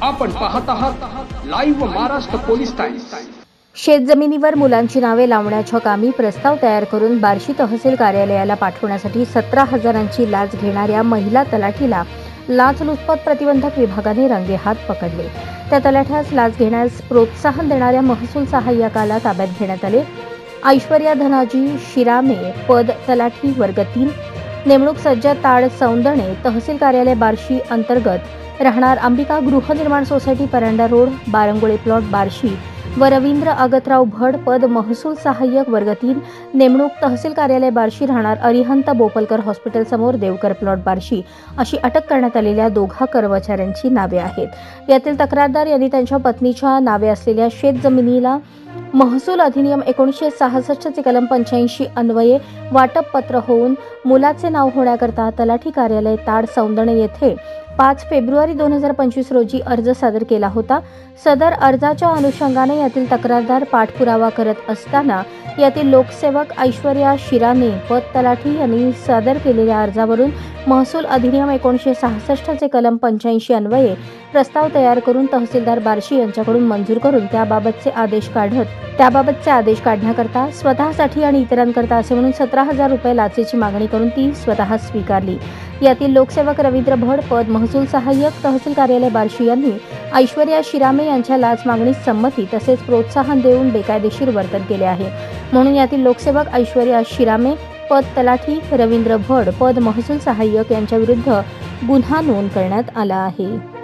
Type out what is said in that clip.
आपण पाहत आहात लाईव्ह महाराष्ट्र पोलीस टाइम्स। शेतजमिनीवर मुलांची नावे लावण्याच्या कामी प्रस्ताव तयार करून बार्शी तहसील कार्यालयाला पाठवण्यासाठी 17,000ची लाच घेणाऱ्या महिला तलाठीला लाचलुचपत प्रतिबंधक विभागाने रंगेहात पकडले। त्या तलाठ्यास लाच घेण्यास प्रोत्साहन देणाऱ्या महसूल सहाय्यकाला ताब्यात घेण्यात आले। ऐश्वर्या धनाजी शिरामे, पद तलाठी वर्ग 3, नेमणूक सज्जद ताड सौंदणे, तहसील कार्यालय बार्शी अंतर्गत, राहणार अंबिका गृहनिर्माण society Paranda road, Barangole plot Barshi, व रवींद्र अगतराव भड, पद महसूल सहाय्यक वर्ग 3, नेमणूक तहसील कार्यालय बार्शी, राहणार अरिहंत बोपलकर हॉस्पिटल समोर देवकर प्लॉट बार्शी अशी अटक करण्यात आलेल्या दोघा कर्मचाऱ्यांची नावे आहेत। यातील तक्रारदार यांनी त्यांच्या पत्नीच्या नावे असलेल्या शेतजमिनीला महसूल अधिनियम 1966 चे कलम 85 अन्वये वाटप पत्र होऊन मुलाचे नाव होण्याकरता तलाठी कार्यालय ताड सौंदणे येथे 5 फेब्रुवारी 2025 रोजी अर्ज सादर केला होता। सदर अर्जाच्या अनुषंगाने यातील तक्रारदार पाठपुरावा करत असताना यातील लोकसेवक ऐश्वर्या शिराने, पद तलाठी यांनी सादर केलेल्या अर्जावरून महसूल अधिनियम 1966 चे कलम 85 अन्वये प्रस्ताव तयार करून तहसीलदार बार्शी यांच्याकडून मंजूर करून त्याबाबतचे आदेश काढण्याकरता स्वतःसाठी आणि इतरांकरता असे म्हणून 17,000 रुपये लाचेची मागणी करून ती स्वतः स्वीकारली। यातील लोकसेवक रवींद्र भड, पद महसूल सहाय्यक, तहसील कार्यालय बार्शी यांनी ऐश्वर्या शिरामे यांच्या लाच मागणीस संमती तसेच प्रोत्साहन देऊन बेकायदेशीर वर्तन केले आहे, म्हणून यातील लोकसेवक ऐश्वर्या शिरामे, पद तलाठी रवींद्र भड, पद महसूल सहाय्यक यांच्या विरुद्ध गुन्हा नोंद करण्यात आला आहे।